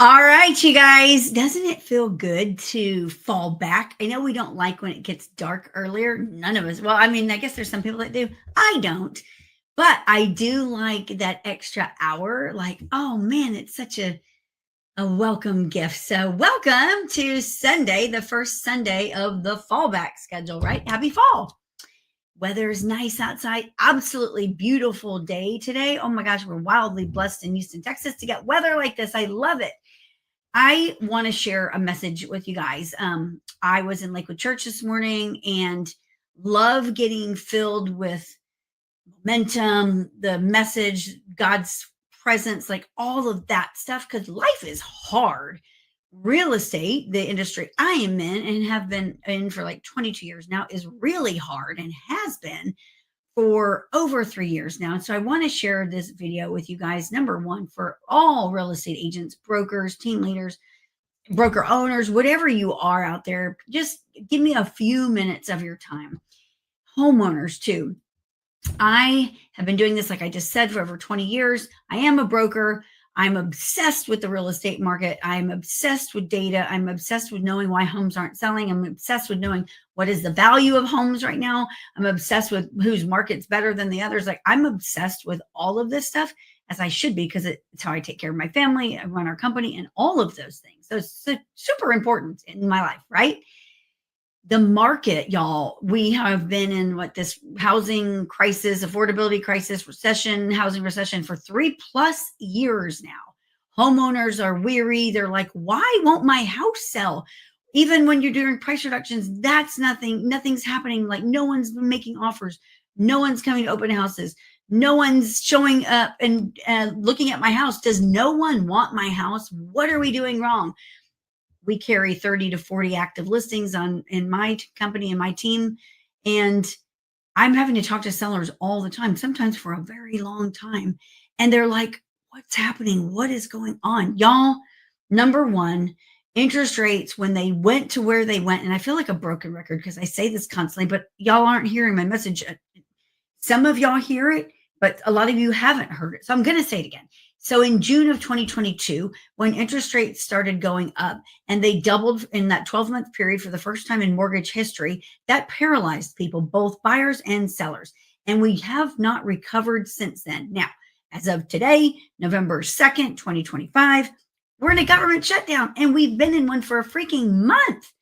All right, you guys. Doesn't it feel good to fall back? I know we don't like when it gets dark earlier. None of us. Well, I mean, I guess there's some people that do. I don't. But I do like that extra hour. Like, oh man, it's such a welcome gift. So, welcome to Sunday, the first Sunday of the fallback schedule, right? Happy fall. Weather's nice outside. Absolutely beautiful day today. Oh my gosh, we're wildly blessed in Houston, Texas to get weather like this. I love it. I want to share a message with you guys. I was in Lakewood Church this morning and love getting filled with momentum, the message, God's presence, like all of that stuff, because life is hard. Real estate, the industry I am in and have been in for like 22 years now, is really hard and has been for over 3 years now. And so I want to share this video with you guys. Number one, for all real estate agents, brokers, team leaders, broker owners, whatever you are out there, just give me a few minutes of your time. Homeowners, too. I have been doing this, like I just said, for over 20 years. I am a broker. I'm obsessed with the real estate market. I'm obsessed with data. I'm obsessed with knowing why homes aren't selling. I'm obsessed with knowing what is the value of homes right now. I'm obsessed with whose market's better than the others. Like, I'm obsessed with all of this stuff, as I should be, because it's how I take care of my family. I run our company and all of those things. So it's super important in my life, right? The market, y'all, we have been in this housing crisis, affordability crisis, recession, housing recession for 3+ years now. Homeowners are weary. They're like, why won't my house sell? Even when you're doing price reductions, that's nothing's happening. Like, no one's been making offers. No one's coming to open houses. No one's showing up and looking at my house. Does no one want my house? What are we doing wrong? We carry 30 to 40 active listings in my company and my team. And I'm having to talk to sellers all the time, sometimes for a very long time. And they're like, what's happening? What is going on? Y'all, number one, interest rates, when they went to where they went, and I feel like a broken record because I say this constantly, but y'all aren't hearing my message. Some of y'all hear it, but a lot of you haven't heard it. So I'm going to say it again. So in June of 2022, when interest rates started going up and they doubled in that 12-month period for the first time in mortgage history, that paralyzed people, both buyers and sellers. And we have not recovered since then. Now, as of today, November 2nd, 2025, we're in a government shutdown, and we've been in one for a freaking month.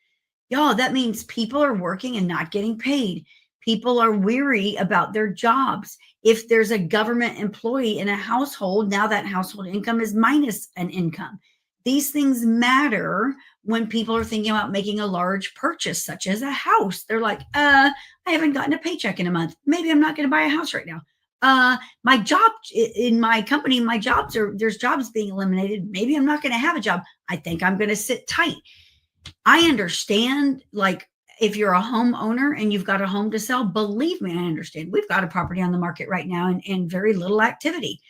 Y'all, that means people are working and not getting paid. People are weary about their jobs. If there's a government employee in a household, now that household income is minus an income. These things matter when people are thinking about making a large purchase, such as a house. They're like, I haven't gotten a paycheck in a month. Maybe I'm not going to buy a house right now. My job in my company, there's jobs being eliminated. Maybe I'm not going to have a job. I think I'm going to sit tight. I understand, like, if you're a homeowner and you've got a home to sell, believe me, I understand. We've got a property on the market right now and very little activity.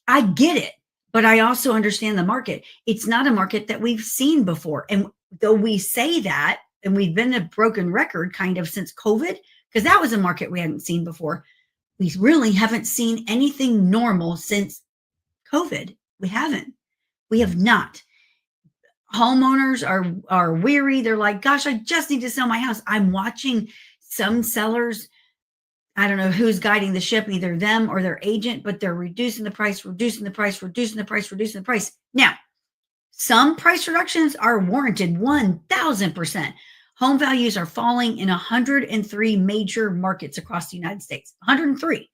I get it, but I also understand the market. It's not a market that we've seen before. And though we say that, and we've been a broken record kind of since COVID, because that was a market we hadn't seen before, we really haven't seen anything normal since COVID. We have not. Homeowners are weary. They're like, gosh, I just need to sell my house. I'm watching some sellers. I don't know who's guiding the ship, either them or their agent, but they're reducing the price. Now, some price reductions are warranted 1,000%. Home values are falling in 103 major markets across the United States. 103.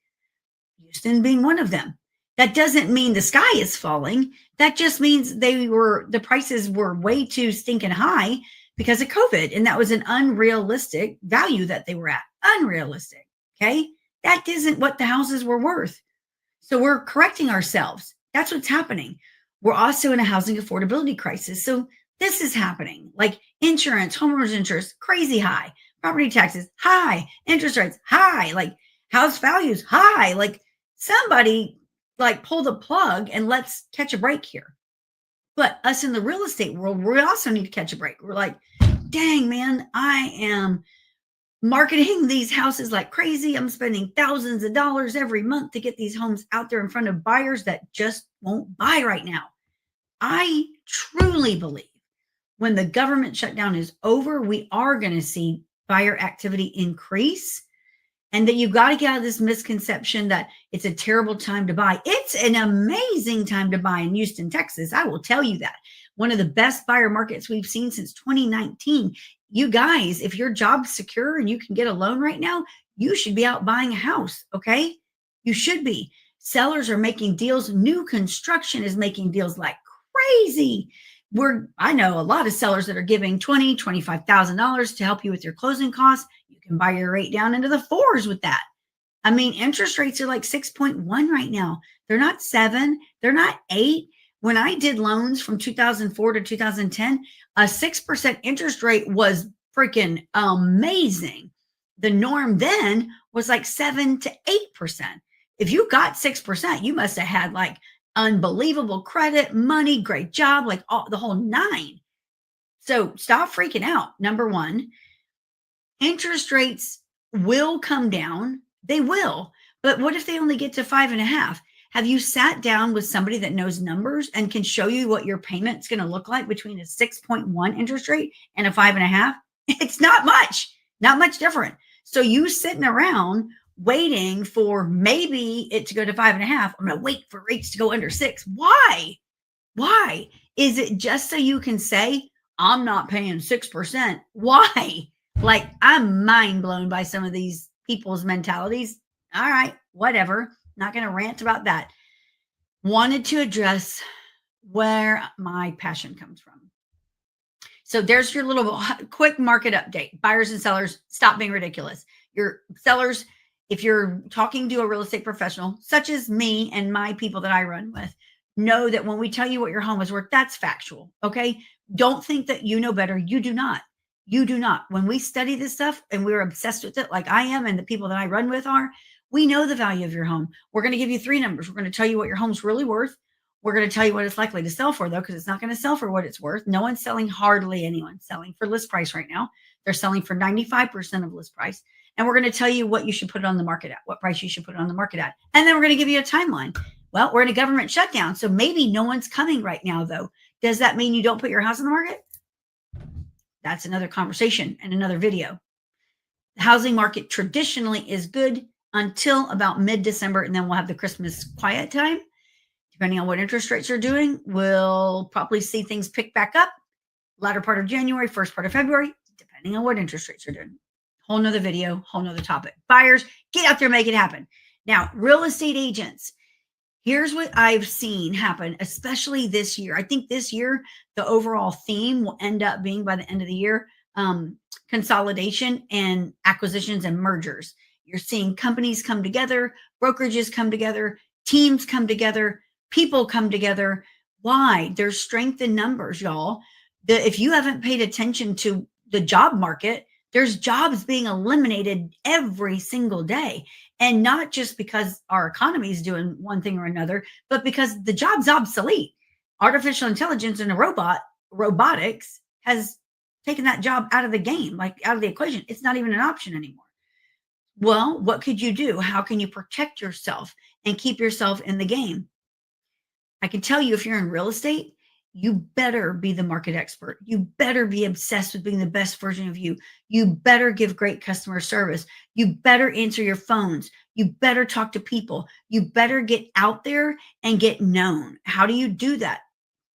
Houston being one of them. That doesn't mean the sky is falling. That just means the prices were way too stinking high because of COVID. And that was an unrealistic value that they were at. Unrealistic. Okay. That isn't what the houses were worth. So we're correcting ourselves. That's what's happening. We're also in a housing affordability crisis. So this is happening. Like insurance, homeowners insurance, crazy high. Property taxes, high. Interest rates, high. Like house values, high. Like somebody pull the plug and let's catch a break here. But us in the real estate world, we also need to catch a break. We're like, dang, man, I am marketing these houses like crazy. I'm spending thousands of dollars every month to get these homes out there in front of buyers that just won't buy right now. I truly believe when the government shutdown is over, we are going to see buyer activity increase, and that you got to get out of this misconception that it's a terrible time to buy. It's an amazing time to buy in Houston, Texas. I will tell you that. One of the best buyer markets we've seen since 2019. You guys, if your job's secure and you can get a loan right now, you should be out buying a house, okay? You should be. Sellers are making deals. New construction is making deals like crazy. I know a lot of sellers that are giving $20,000, $25,000 to help you with your closing costs. You can buy your rate down into the fours with that. I mean, interest rates are like 6.1 right now. They're not 7. They're not 8. When I did loans from 2004 to 2010, a 6% interest rate was freaking amazing. The norm then was like 7 to 8%. If you got 6%, you must have had like unbelievable credit, money, great job, like the whole 9. So stop freaking out. Number one, interest rates will come down. They will. But what if they only get to 5.5? Have you sat down with somebody that knows numbers and can show you what your payment's going to look like between a 6.1 interest rate and a 5.5? It's not much different. So you sitting around waiting for maybe it to go to 5.5. I'm going to wait for rates to go under 6. Why? Why? Is it just so you can say, I'm not paying 6%? Why? Like, I'm mind blown by some of these people's mentalities. All right, whatever. Not going to rant about that. Wanted to address where my passion comes from. So there's your little quick market update. Buyers and sellers, stop being ridiculous. Your sellers, if you're talking to a real estate professional, such as me and my people that I run with, know that when we tell you what your home is worth, that's factual. Okay. Don't think that you know better. You do not. You do not. When we study this stuff and we're obsessed with it, like I am and the people that I run with are, we know the value of your home. We're going to give you 3 numbers. We're going to tell you what your home's really worth. We're going to tell you what it's likely to sell for, though, because it's not going to sell for what it's worth. No one's selling, hardly anyone's selling for list price right now. They're selling for 95% of list price. And we're going to tell you what you should put it on the market at, what price you should put it on the market at. And then we're going to give you a timeline. Well, we're in a government shutdown, so maybe no one's coming right now, though. Does that mean you don't put your house on the market? That's another conversation and another video. The housing market traditionally is good until about mid-December, and then we'll have the Christmas quiet time. Depending on what interest rates are doing, we'll probably see things pick back up latter part of January, first part of February, depending on what interest rates are doing. Whole nother video, whole nother topic. Buyers, get out there, make it happen. Now, real estate agents, here's what I've seen happen, especially this year. I think this year, the overall theme will end up being, by the end of the year, consolidation and acquisitions and mergers. You're seeing companies come together, brokerages come together, teams come together, people come together. Why? There's strength in numbers, y'all. If you haven't paid attention to the job market, there's jobs being eliminated every single day. And not just because our economy is doing one thing or another, but because the job's obsolete. Artificial intelligence and robotics has taken that job out of the game, like out of the equation. It's not even an option anymore. Well, what could you do? How can you protect yourself and keep yourself in the game? I can tell you, if you're in real estate, you better be the market expert. You better be obsessed with being the best version of you. You better give great customer service. You better answer your phones. You better talk to people. You better get out there and get known. How do you do that?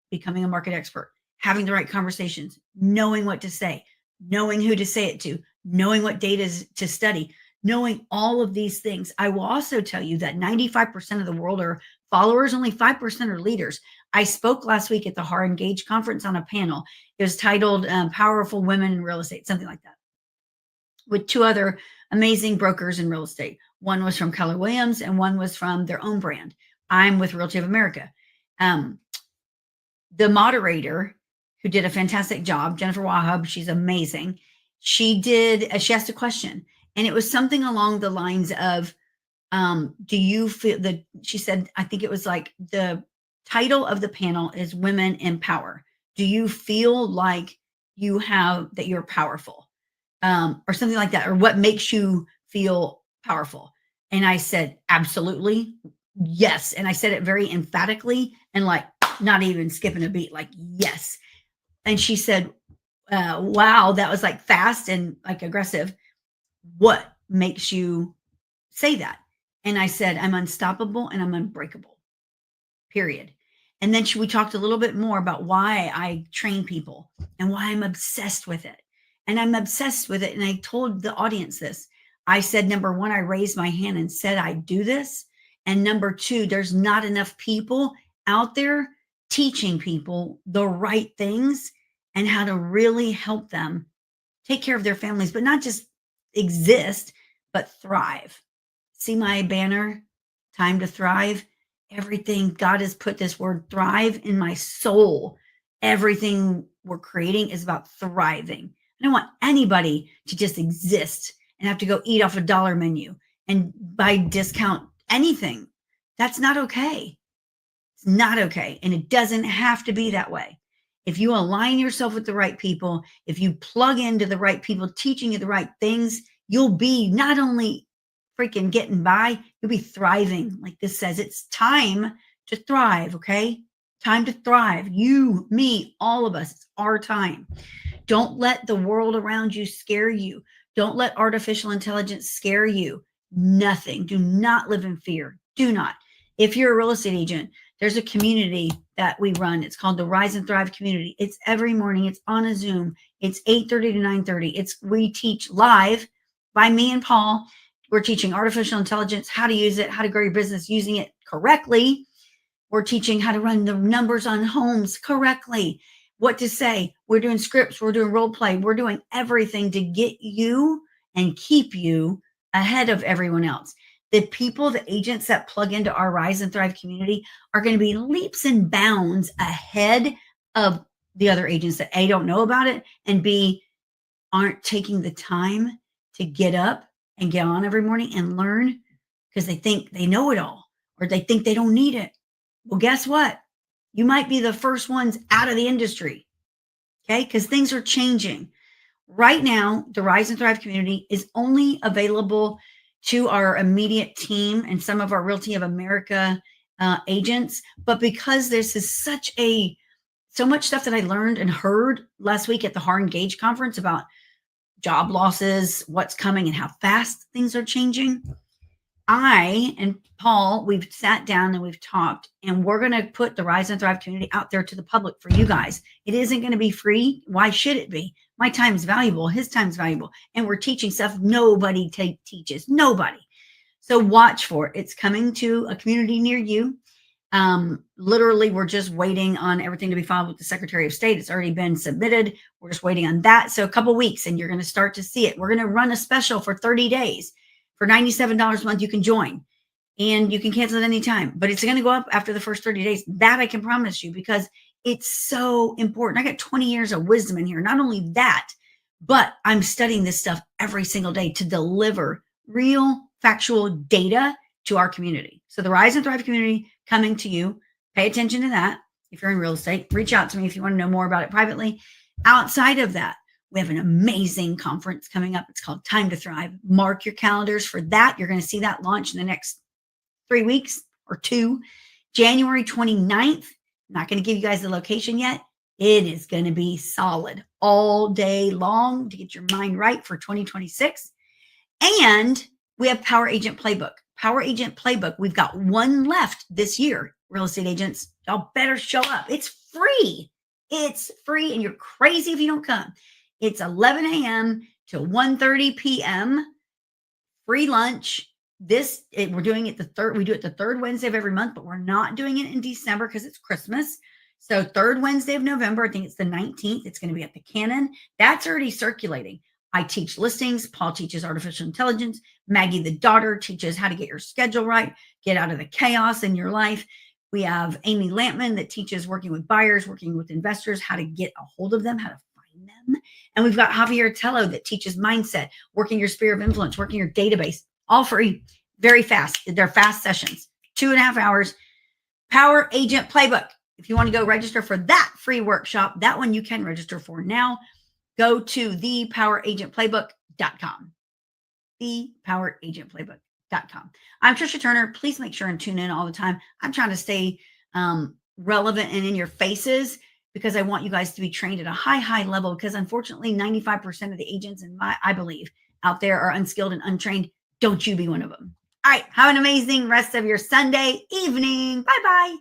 Becoming a market expert, having the right conversations, knowing what to say, knowing who to say it to, knowing what data to study, knowing all of these things. I will also tell you that 95% of the world are followers, only 5% are leaders. I spoke last week at the HAR Engage conference on a panel. It was titled Powerful Women in Real Estate, something like that, with 2 other amazing brokers in real estate. One was from Keller Williams and one was from their own brand. I'm with Realty of America. The moderator, who did a fantastic job, Jennifer Wahab, she's amazing. She asked a question, and it was something along the lines of, do you feel that, she said, I think it was like, the title of the panel is Women in Power. Do you feel like that you're powerful? Or something like that, or what makes you feel powerful? And I said, absolutely, yes. And I said it very emphatically and like not even skipping a beat, like, yes. And she said, wow, that was like fast and like aggressive. What makes you say that? And I said, I'm unstoppable and I'm unbreakable, period. And then we talked a little bit more about why I train people and why I'm obsessed with it. And I'm obsessed with it. And I told the audience this. I said, number one, I raised my hand and said, I do this. And number two, there's not enough people out there teaching people the right things and how to really help them take care of their families, but not just exist, but thrive. See my banner, time to thrive? Everything God has put this word thrive in my soul. Everything we're creating is about thriving. I don't want anybody to just exist and have to go eat off a dollar menu and buy discount anything. That's not okay. It's not okay. And it doesn't have to be that way. If you align yourself with the right people, if you plug into the right people teaching you the right things, you'll be not only freaking getting by, you'll be thriving. Like this says, it's time to thrive. Okay. Time to thrive. You, me, all of us, it's our time. Don't let the world around you scare you. Don't let artificial intelligence scare you. Nothing. Do not live in fear. Do not. If you're a real estate agent, there's a community that we run. It's called the Rise and Thrive community. It's every morning. It's on a Zoom. It's 8:30 to 9:30. We teach live by me and Paul. We're teaching artificial intelligence, how to use it, how to grow your business using it correctly. We're teaching how to run the numbers on homes correctly, what to say. We're doing scripts. We're doing role play. We're doing everything to get you and keep you ahead of everyone else. The people, the agents that plug into our Rise and Thrive community are going to be leaps and bounds ahead of the other agents that A, don't know about it, and B, aren't taking the time to get up and get on every morning and learn because they think they know it all or they think they don't need it. Well, guess what? You might be the first ones out of the industry, okay? Because things are changing. Right now, the Rise and Thrive community is only available to our immediate team and some of our Realty of America agents. But because this is so much stuff that I learned and heard last week at the Har Engage conference about job losses, what's coming and how fast things are changing. I and Paul, we've sat down and we've talked, and we're going to put the Rise and Thrive community out there to the public for you guys. It isn't going to be free. Why should it be? My time is valuable. His time is valuable. And we're teaching stuff nobody teaches. Nobody. So watch for it. It's coming to a community near you. Literally, we're just waiting on everything to be filed with the Secretary of State. It's already been submitted. We're just waiting on that. So a couple weeks and you're going to start to see it. We're going to run a special for 30 days. For $97 a month, you can join and you can cancel at any time, but it's going to go up after the first 30 days. That I can promise you because it's so important. I got 20 years of wisdom in here. Not only that, but I'm studying this stuff every single day to deliver real factual data to our community. So the Rise and Thrive community coming to you. Pay attention to that. If you're in real estate, reach out to me if you want to know more about it privately. Outside of that, we have an amazing conference coming up. It's called Time to Thrive. Mark your calendars for that. You're going to see that launch in the next 3 weeks or 2. January 29th. I'm not going to give you guys the location yet. It is going to be solid all day long to get your mind right for 2026. And we have Power Agent Playbook. Power Agent Playbook. We've got one left this year. Real estate agents, y'all better show up. It's free. It's free. And you're crazy if you don't come. It's 11 a.m. to 1:30 p.m. Free lunch. We're doing it we do it the third Wednesday of every month, but we're not doing it in December because it's Christmas. So third Wednesday of November, I think it's the 19th. It's going to be at the Cannon. That's already circulating. I teach listings. Paul teaches artificial intelligence. Maggie, the daughter, teaches how to get your schedule right, get out of the chaos in your life. We have Amy Lampman that teaches working with buyers, working with investors, how to get a hold of them, how to find them. And we've got Javier Tello that teaches mindset, working your sphere of influence, working your database, all free, very fast. They're fast sessions, 2.5 hours. Power Agent Playbook. If you want to go register for that free workshop, that one you can register for now. Go to thepoweragentplaybook.com. Thepoweragentplaybook.com. I'm Tricia Turner. Please make sure and tune in all the time. I'm trying to stay relevant and in your faces, because I want you guys to be trained at a high level, because unfortunately 95% of the agents I believe out there are unskilled and untrained. Don't you be one of them. All right. Have an amazing rest of your Sunday evening. Bye-bye.